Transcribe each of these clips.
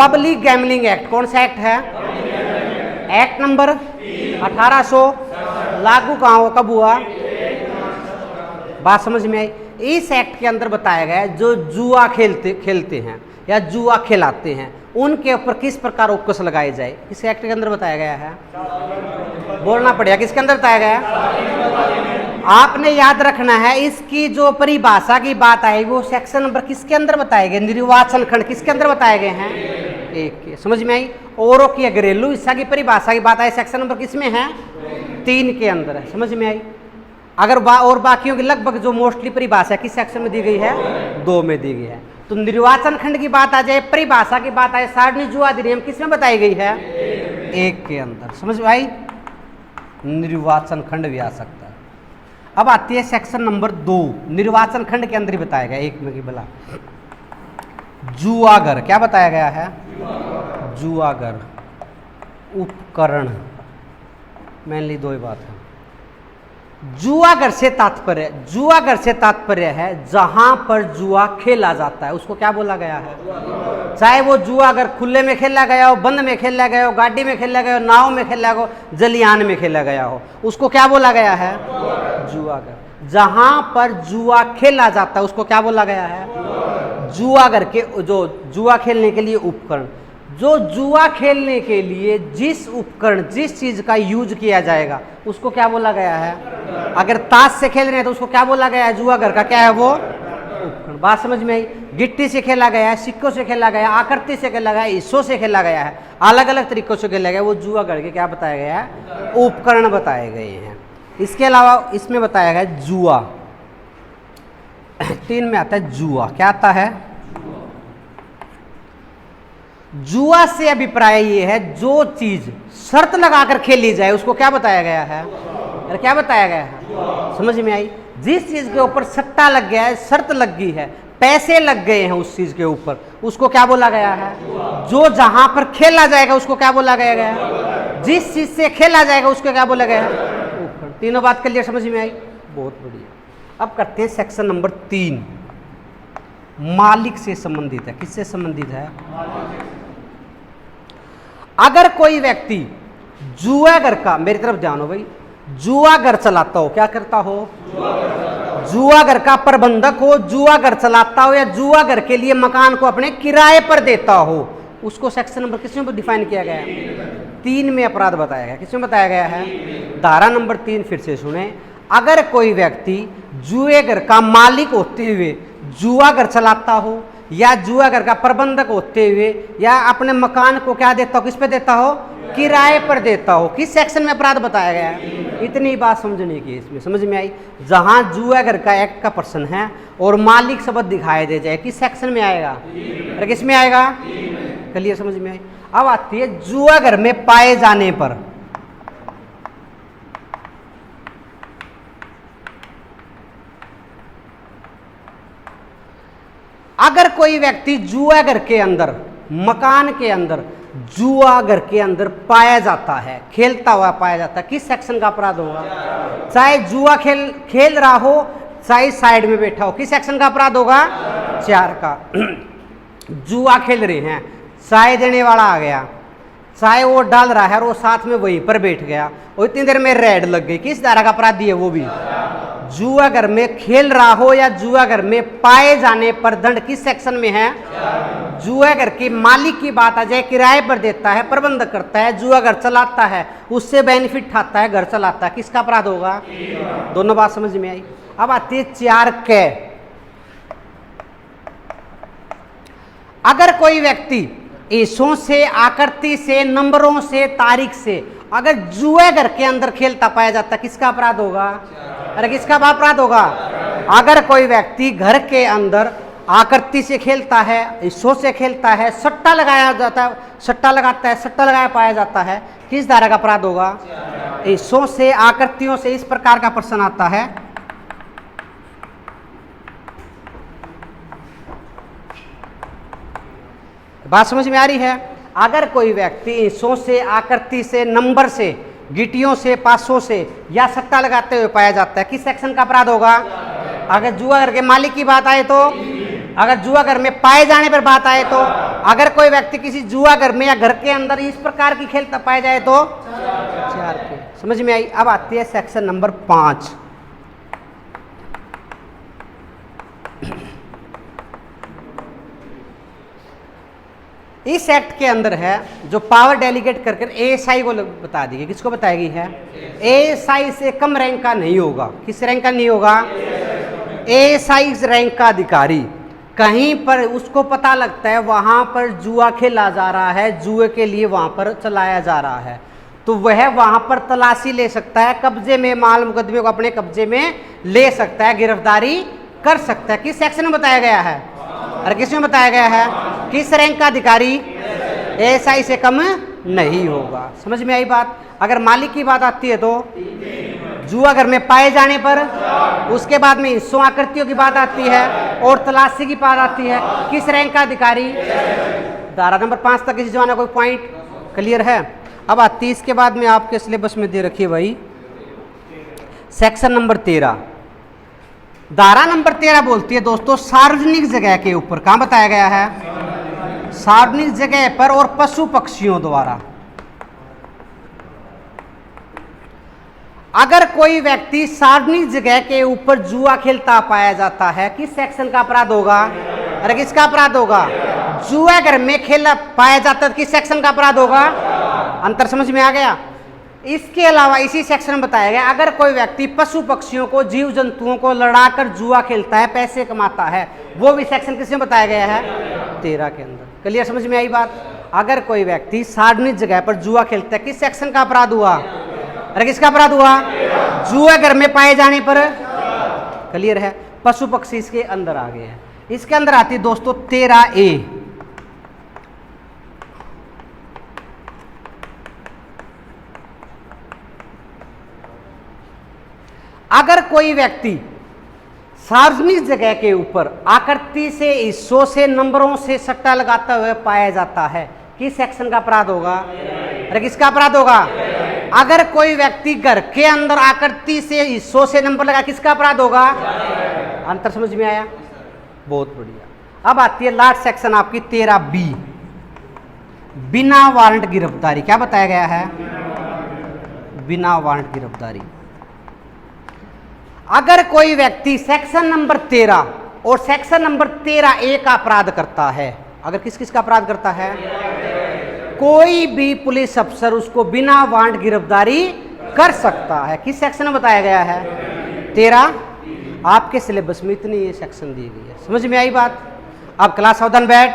Public gambling act कौन सा act है? एक्ट नंबर 1800 लागू कहाँ हो, कब हुआ? बात समझ में आई? इस एक्ट के अंदर बताया गया है जो जुआ खेलते हैं या जुआ खिलाते हैं उनके ऊपर किस प्रकार उपकस लगाए जाए, इस एक्ट के अंदर बताया गया है। बोलना पड़ेगा, किसके अंदर बताया गया है? आपने याद रखना है, इसकी जो परिभाषा की बात आई वो सेक्शन नंबर किसके अंदर बताए गए? निर्वाचन खंड किसके अंदर बताए गए हैं? एक के। समझ में आई? औरों की घरेलू हिस्सा की परिभाषा की बात आई सेक्शन नंबर किसमें है? 3 के अंदर है। समझ में आई? अगर और बाकियों की लगभग जो मोस्टली परिभाषा किस सेक्शन में दी गई है? 2 में दी गई है। तो निर्वाचन खंड की बात आ जाए, परिभाषा की बात आए, सारणी जुआ अधिनियम किसमें बताई गई है? 1 के अंदर। समझ में आई? निर्वाचन खंड भी आ सकता है। अब आती है सेक्शन नंबर 2, निर्वाचन खंड के अंदर ही बताया गया 1 में की बोला जुआगर। क्या बताया गया है? जुआगर उपकरण, मेनली 2 ही बात है। जुआगर से तात्पर्य है जहां पर जुआ खेला जाता है, उसको क्या बोला गया है? चाहे वो जुआ अगर खुले में खेला गया हो, बंद में खेला गया हो, गाड़ी में खेला गया हो, नाव में खेला गया हो, जलियान में खेला गया हो, उसको क्या बोला गया है? जुआगर। जहां पर जुआ खेला जाता है उसको क्या बोला गया है? जुआगर के जो जुआ खेलने के लिए उपकरण, जो जुआ खेलने के लिए जिस उपकरण जिस चीज का यूज किया जाएगा उसको क्या बोला गया है? अगर ताश से खेल रहे हैं तो उसको क्या बोला गया है? जुआगर का क्या है वो? उपकरण। बात समझ में आई? गिट्टी से खेला गया है, सिक्कों से खेला गया, आकृति से खेला गया, हिस्सों से खेला गया है, अलग अलग तरीकों से खेला गया, वो जुआगर के क्या बताया गया है? उपकरण बताए गए हैं। इसके अलावा इसमें बताया गया जुआ 3 में आता है जुआ। क्या आता है? जुआ से अभिप्राय ये है जो चीज शर्त लगाकर खेली जाए उसको क्या बताया गया है? अरे क्या बताया गया है? समझ में आई? जिस चीज के ऊपर सट्टा लग गया है, शर्त लग गई है, पैसे लग गए हैं उस चीज के ऊपर, उसको क्या बोला गया है? जो जहां पर खेला जाएगा उसको क्या बोला गया है? जिस चीज से खेला जाएगा उसको क्या बोला गया है? तीनों बात क्लियर समझ में आई? बहुत बढ़िया। अब करते हैं सेक्शन नंबर 3, मालिक से संबंधित है। किससे संबंधित है? अगर कोई व्यक्ति जुआगर का, मेरी तरफ ध्यान हो भाई, जुआगर चलाता हो, क्या करता हो? जुआगर का प्रबंधक हो, जुआगर चलाता हो या जुआगर के लिए मकान को अपने किराए पर देता हो, उसको सेक्शन नंबर किसमें डिफाइन किया गया है? 3 में अपराध बताया गया। किसमें बताया गया है? धारा नंबर 3 फिर से सुने। अगर कोई व्यक्ति जुएगर का मालिक होते हुए जुआगर चलाता हो या जुआगर का प्रबंधक होते हुए या अपने मकान को क्या देता हो? किस पे देता हो? किराए पर देता हो, किस सेक्शन में अपराध बताया गया है? इतनी बात समझने की इसमें। समझ में आई? जहां जुआगर का एक्ट का पर्सन है और मालिक शब्द दिखाई दे जाए, किस सेक्शन में आएगा? अरे किस में आएगा? क्लियर समझ में आई? अब आती है जुआगर में पाए जाने पर। अगर कोई व्यक्ति जुआगर के अंदर, मकान के अंदर, जुआगर के अंदर पाया जाता है, खेलता हुआ पाया जाता है, किस सेक्शन का अपराध होगा? चाहे जुआ खेल रहा हो, चाहे साइड में बैठा हो, किस सेक्शन का अपराध होगा? 4 का। जुआ खेल रहे हैं, चाय देने वाला आ गया, चाय वो डाल रहा है और वो साथ में वहीं पर बैठ गया और इतनी देर में रेड लग गई, किस धारा का अपराधी है वो भी? जुआगर में खेल रहा हो या जुआगर में पाए जाने पर दंड किस सेक्शन में है? जुआगर के मालिक की बात आ जाए, किराए पर देता है, प्रबंध करता है, जुआगर चलाता है, उससे बेनिफिट उठाता है, घर चलाता है, किसका अपराध होगा? दोनों बात समझ में आई? अब आती है 4 के। अगर कोई व्यक्ति हिस्सों से, आकृति से, नंबरों से, तारीख से अगर जुएगर के अंदर खेलता पाया जाता, किसका अपराध होगा? अरे किसका अपराध होगा? अगर कोई व्यक्ति घर के अंदर आकृति से खेलता है, हिस्सों से खेलता है, सट्टा लगाया जाता है, सट्टा लगाता है, सट्टा लगाया पाया जाता है, किस धारा का अपराध होगा? हिस्सों से, आकृतियों से, इस प्रकार का प्रश्न आता है। बात समझ में आ रही है? अगर कोई व्यक्ति हिस्सों से, आकृति से, नंबर से, गिटियों से, पासों से या सट्टा लगाते हुए पाया जाता है, किस सेक्शन का अपराध होगा? अगर जुआगर के मालिक की बात आए तो अगर जुआ घर में पाए जाने पर बात आए तो, अगर कोई व्यक्ति किसी जुआ घर में या घर के अंदर इस प्रकार की खेलता पाया जाए तो 4 पे। समझ में आई। अब आती है सेक्शन नंबर 5। इस एक्ट के अंदर है जो पावर डेलीगेट कर एएसआई को बता दी गई। किसको बताई गई है? एएसआई से कम रैंक का नहीं होगा। किस रैंक का नहीं होगा? एएसआई रैंक का अधिकारी कहीं पर उसको पता लगता है वहां पर जुआ खेला जा रहा है, जुए के लिए वहां पर चलाया जा रहा है, तो वह वहां पर तलाशी ले सकता है, कब्जे में माल मुकदमे को अपने कब्जे में ले सकता है, गिरफ्तारी कर सकता है। किस सेक्शन में बताया गया है? और किस में बताया गया है? किस रैंक का अधिकारी? एएसआई से कम नहीं होगा। समझ में आई बात। अगर मालिक की बात आती है तो जुआ घर में पाए जाने पर, उसके बाद में हिस्सों आकृतियों की बात आती है और तलाशी की बात आती है। किस रैंक का अधिकारी? धारा नंबर 5 तक किसी जमाना कोई पॉइंट क्लियर है। अब आती है इसके बाद में आपके सिलेबस में दे रखी है भाई सेक्शन नंबर 13। धारा नंबर 13 बोलती है दोस्तों सार्वजनिक जगह के ऊपर। कहां बताया गया है? सार्वजनिक जगह पर और पशु पक्षियों द्वारा अगर कोई व्यक्ति सार्वजनिक जगह के ऊपर जुआ खेलता पाया जाता है, किस सेक्शन का अपराध होगा? अरे किसका अपराध होगा? जुआ घर में खेला पाया जाता है, किस सेक्शन का अपराध होगा? अंतर समझ में आ गया। इसके अलावा इसी सेक्शन में बताया गया अगर कोई व्यक्ति पशु पक्षियों को, जीव जंतुओं को लड़ाकर जुआ खेलता है, पैसे कमाता है, वो भी सेक्शन किसमें बताया गया है? 13 के अंदर। क्लियर? समझ में आई बात। अगर कोई व्यक्ति सार्वजनिक जगह पर जुआ खेलता है, किस सेक्शन का अपराध हुआ? अरे किसका अपराध हुआ? जुआ घर में पाए जाने पर। क्लियर है। पशु पक्षी इसके अंदर आ गए हैं। इसके अंदर आती है दोस्तों 13A। अगर कोई व्यक्ति सार्वजनिक जगह के ऊपर आकृति से, हिस्सों से, नंबरों से सट्टा लगाता हुए पाया जाता है, किस सेक्शन का अपराध होगा? अरे किसका अपराध होगा? अगर कोई व्यक्ति घर के अंदर आकृति से, हिस्सों से नंबर लगा, किसका अपराध होगा? अंतर समझ में आया? बहुत बढ़िया। अब आती है लास्ट सेक्शन आपकी 13B, बिना वारंट गिरफ्तारी। क्या बताया गया है? बिना वारंट गिरफ्तारी। अगर कोई व्यक्ति सेक्शन नंबर 13 और सेक्शन नंबर 13A का अपराध करता है, अगर किस किस का अपराध करता है? कोई भी पुलिस अफसर उसको बिना वारंट गिरफ्तारी कर सकता है। किस सेक्शन में बताया गया है? 13। आपके सिलेबस में इतनी ये सेक्शन दी गई है। समझ में आई बात। अब क्लास सावधान बैठ।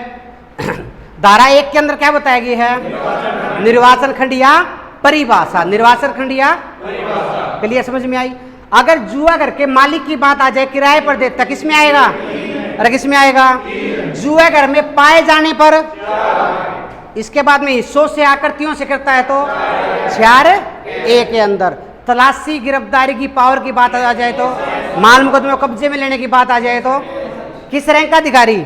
धारा 1 के अंदर क्या बताया गया है? निर्वाचन खंड या परिभाषा। निर्वाचन खंड या परिभाषा। क्लियर? समझ में आई। अगर जुआ घर के मालिक की बात आ जाए, किराए पर देता, किस में आएगा? अरे किस में आएगा? जुआ घर में पाए जाने पर। इसके बाद में हिस्सों से, आकृतियों से करता है तो 4A के अंदर। तलाशी गिरफ्तारी की पावर की बात आ जाए तो, माल मुकदमे को कब्जे में लेने की बात आ जाए तो, किस रैंक का अधिकारी?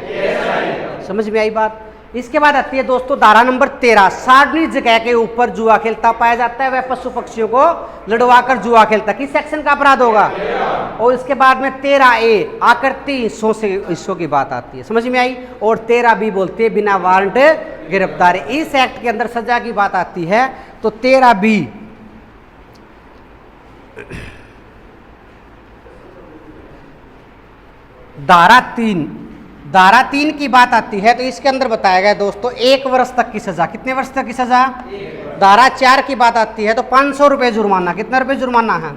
समझ में आई बात। इसके बाद आती है दोस्तों धारा नंबर 13, सार्वजनिक जगह के ऊपर जुआ खेलता पाया जाता है, वह पशु पक्षियों को लड़वाकर जुआ खेलता, किस सेक्शन का अपराध होगा? और इसके बाद में 13A आकृति हिस्सों से, हिस्सों की बात आती है। समझ में आई। और 13B बोलते हैं बिना वारंट गिरफ्तारी। इस एक्ट के अंदर सजा की बात आती है तो 13B धारा 3 की बात आती है तो इसके अंदर बताया गया दोस्तों 1 वर्ष तक की सजा। कितने वर्ष तक की सजा? धारा 4 की बात आती है तो 500 रुपये जुर्माना। कितना रुपये जुर्माना है?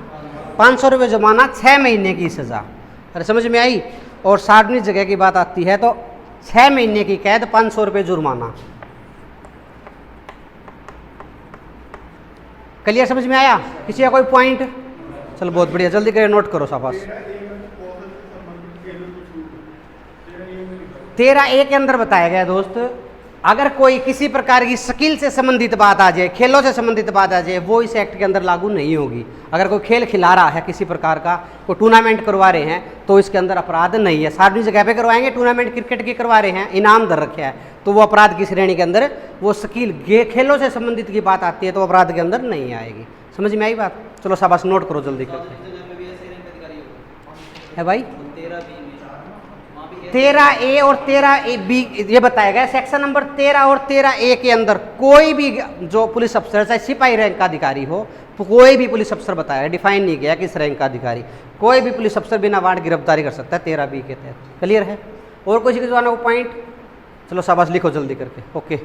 500 रुपये जुर्माना, 6 महीने की सजा। अरे समझ में आई। और सार्वजनिक जगह की बात आती है तो 6 महीने की कैद, 500 रुपये जुर्माना। क्लियर? समझ में आया? किसी का कोई पॉइंट? चलो बहुत बढ़िया, जल्दी करिए, नोट करो शाबाश। 13A के अंदर बताया गया दोस्त अगर कोई किसी प्रकार की स्किल से संबंधित बात आ जाए, खेलों से संबंधित बात आ जाए, वो इस एक्ट के अंदर लागू नहीं होगी। अगर कोई खेल खिला रहा है किसी प्रकार का, कोई टूर्नामेंट करवा रहे हैं तो इसके अंदर अपराध नहीं है। सार्वजनिक जगह पे करवाएंगे, टूर्नामेंट क्रिकेट की करवा रहे हैं, इनाम दर रखे है, तो वो अपराध की श्रेणी के अंदर, वो स्किल खेलों से संबंधित की बात आती है तो अपराध के अंदर नहीं आएगी। समझ में आई बात? चलो शाबाश, नोट करो जल्दी करके। है भाई 13A और 13B ये बताया गया सेक्शन नंबर 13 और 13A के अंदर कोई भी जो पुलिस अफसर चाहे सिपाही रैंक का अधिकारी हो, कोई भी पुलिस अफसर बताया, डिफाइन नहीं किया किस रैंक का अधिकारी, कोई भी पुलिस अफसर बिना वारंट गिरफ्तारी कर सकता है 13B के तहत। क्लियर है? और कोई चीज़ को पॉइंट? चलो शाबाश, लिखो जल्दी करके। ओके।